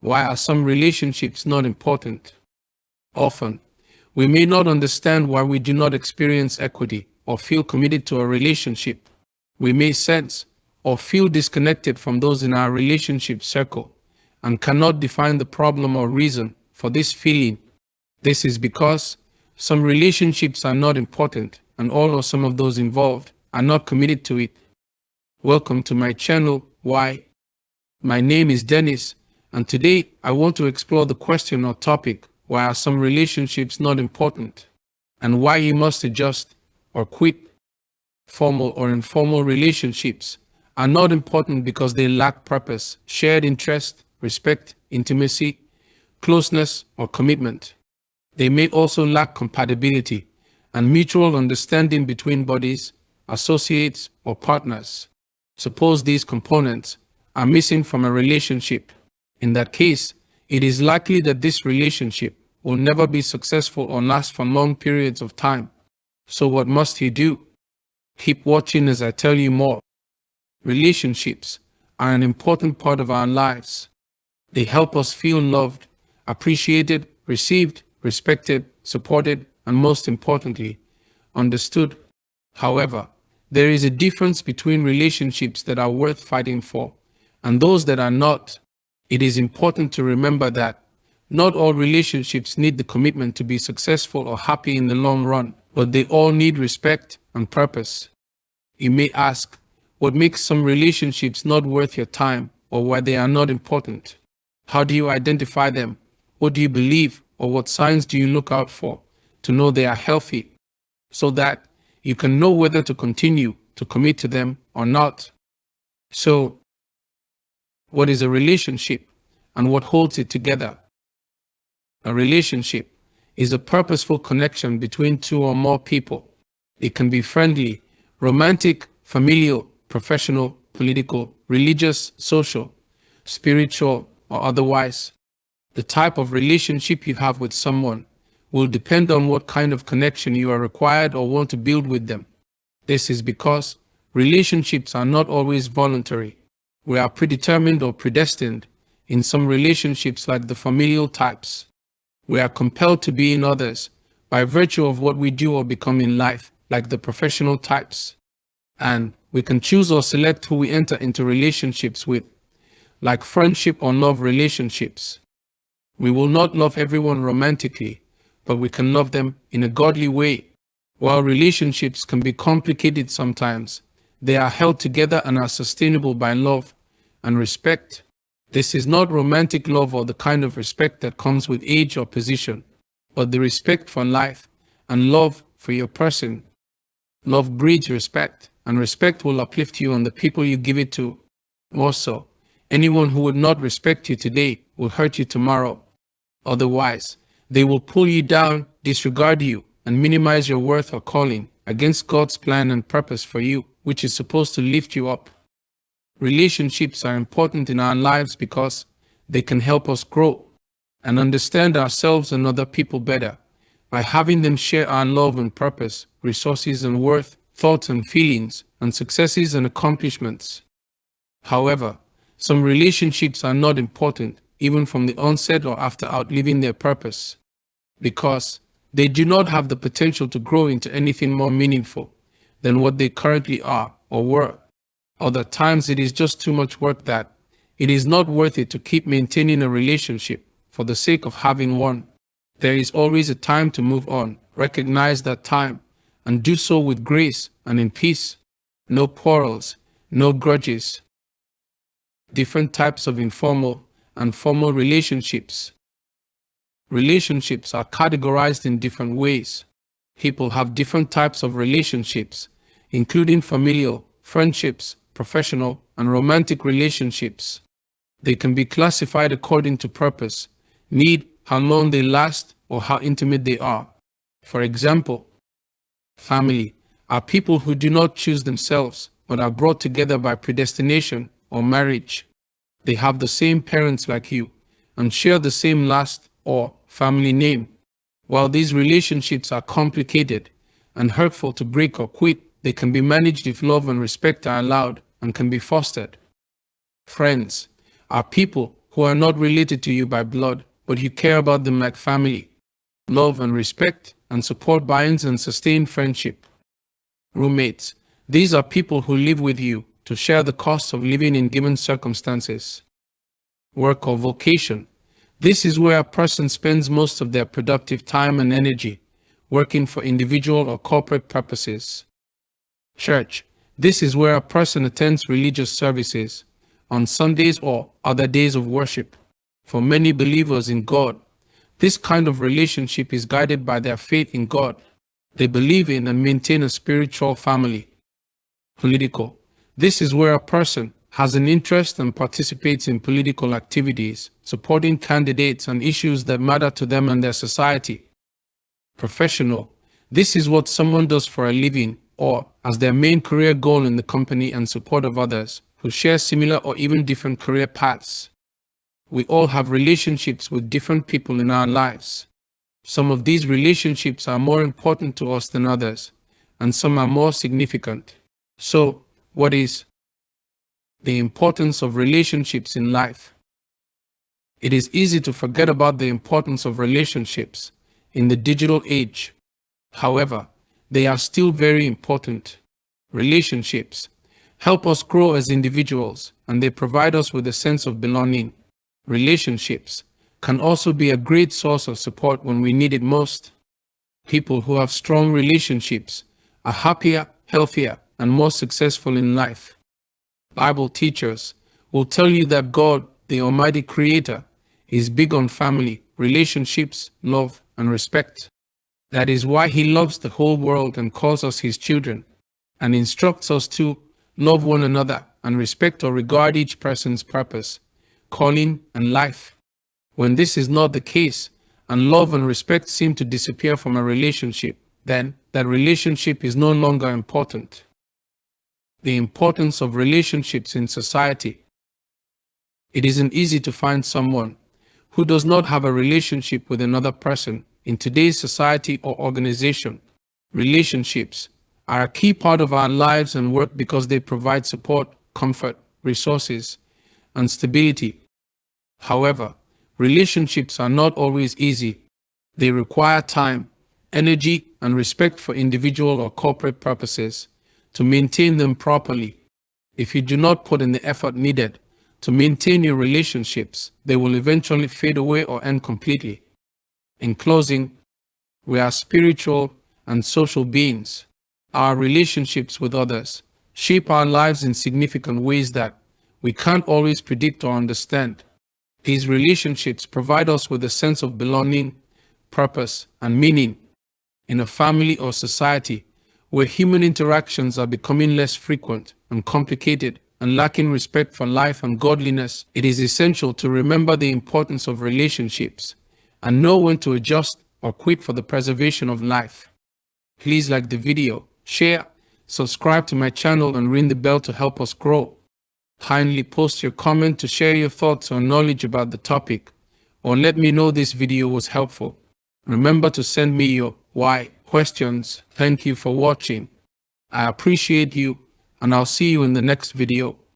Why are some relationships not important? Often, we may not understand why we do not experience equity or feel committed to a relationship. We may sense or feel disconnected from those in our relationship circle and cannot define the problem or reason for this feeling. This is because some relationships are not important and all or some of those involved are not committed to it. Welcome to my channel, Why? My name is Dennis, and today I want to explore the question or topic, why are some relationships not important, and why you must adjust or quit. Formal or informal relationships are not important because they lack purpose, shared interest, respect, intimacy, closeness, or commitment. They may also lack compatibility and mutual understanding between bodies, associates, or partners. Suppose these components are missing from a relationship. In that case, it is likely that this relationship will never be successful or last for long periods of time. So what must you do? Keep watching as I tell you more. Relationships are an important part of our lives. They help us feel loved, appreciated, received, respected, supported, and most importantly, understood. However, there is a difference between relationships that are worth fighting for and those that are not. It is important to remember that not all relationships need the commitment to be successful or happy in the long run, but they all need respect and purpose. You may ask, what makes some relationships not worth your time or why they are not important? How do you identify them? What do you believe or what signs do you look out for to know they are healthy so that you can know whether to continue to commit to them or not? So, what is a relationship and what holds it together? A relationship is a purposeful connection between two or more people. It can be friendly, romantic, familial, professional, political, religious, social, spiritual, or otherwise. The type of relationship you have with someone will depend on what kind of connection you are required or want to build with them. This is because relationships are not always voluntary. We are predetermined or predestined in some relationships, like the familial types. We are compelled to be in others by virtue of what we do or become in life, like the professional types. And we can choose or select who we enter into relationships with, like friendship or love relationships. We will not love everyone romantically, but we can love them in a godly way. While relationships can be complicated sometimes, they are held together and are sustainable by love and respect. This is not romantic love or the kind of respect that comes with age or position, but the respect for life and love for your person. Love breeds respect, and respect will uplift you and the people you give it to. Also, anyone who would not respect you today will hurt you tomorrow. Otherwise, they will pull you down, disregard you, and minimize your worth or calling against God's plan and purpose for you, which is supposed to lift you up. Relationships are important in our lives because they can help us grow and understand ourselves and other people better by having them share our love and purpose, resources and worth, thoughts and feelings, and successes and accomplishments. However, some relationships are not important even from the onset or after outliving their purpose, because they do not have the potential to grow into anything more meaningful than what they currently are or were. Other times it is just too much work that it is not worth it to keep maintaining a relationship for the sake of having one. There is always a time to move on. Recognize that time and do so with grace and in peace. No quarrels, no grudges. Different types of informal and formal relationships. Relationships are categorized in different ways. People have different types of relationships, including familial, friendships, professional, and romantic relationships. They can be classified according to purpose, need, how long they last, or how intimate they are. For example, family are people who do not choose themselves, but are brought together by predestination or marriage. They have the same parents like you and share the same last or family name. While these relationships are complicated and hurtful to break or quit, they can be managed if love and respect are allowed and can be fostered. Friends are people who are not related to you by blood, but you care about them like family. Love and respect and support binds and sustain friendship. Roommates. These are people who live with you to share the costs of living in given circumstances. Work or vocation. This is where a person spends most of their productive time and energy, working for individual or corporate purposes. Church. This is where a person attends religious services on Sundays or other days of worship. For many believers in God, this kind of relationship is guided by their faith in God. They believe in and maintain a spiritual family. Political. This is where a person has an interest and participates in political activities, supporting candidates and issues that matter to them and their society. Professional. This is what someone does for a living or as their main career goal in the company and support of others who share similar or even different career paths. We all have relationships with different people in our lives. Some of these relationships are more important to us than others, and some are more significant. So, what is the importance of relationships in life? It is easy to forget about the importance of relationships in the digital age. However, they are still very important. Relationships help us grow as individuals, and they provide us with a sense of belonging. Relationships can also be a great source of support when we need it most. People who have strong relationships are happier, healthier, and more successful in life. Bible teachers will tell you that God, the Almighty Creator, is big on family, relationships, love, and respect. That is why He loves the whole world and calls us His children, and instructs us to love one another and respect or regard each person's purpose, calling, and life. When this is not the case, and love and respect seem to disappear from a relationship, then that relationship is no longer important. The importance of relationships in society. It isn't easy to find someone who does not have a relationship with another person in today's society or organization. Relationships are a key part of our lives and work because they provide support, comfort, resources, and stability. However, relationships are not always easy. They require time, energy, and respect for individual or corporate purposes to maintain them properly. If you do not put in the effort needed to maintain your relationships, they will eventually fade away or end completely. In closing, we are spiritual and social beings. Our relationships with others shape our lives in significant ways that we can't always predict or understand. These relationships provide us with a sense of belonging, purpose, and meaning. In a family or society where human interactions are becoming less frequent and complicated and lacking respect for life and godliness, it is essential to remember the importance of relationships and know when to adjust or quit for the preservation of life. Please like the video, share, subscribe to my channel, and ring the bell to help us grow. Kindly post your comment to share your thoughts or knowledge about the topic, or let me know this video was helpful. Remember to send me your why questions. Thank you for watching. I appreciate you, and I'll see you in the next video.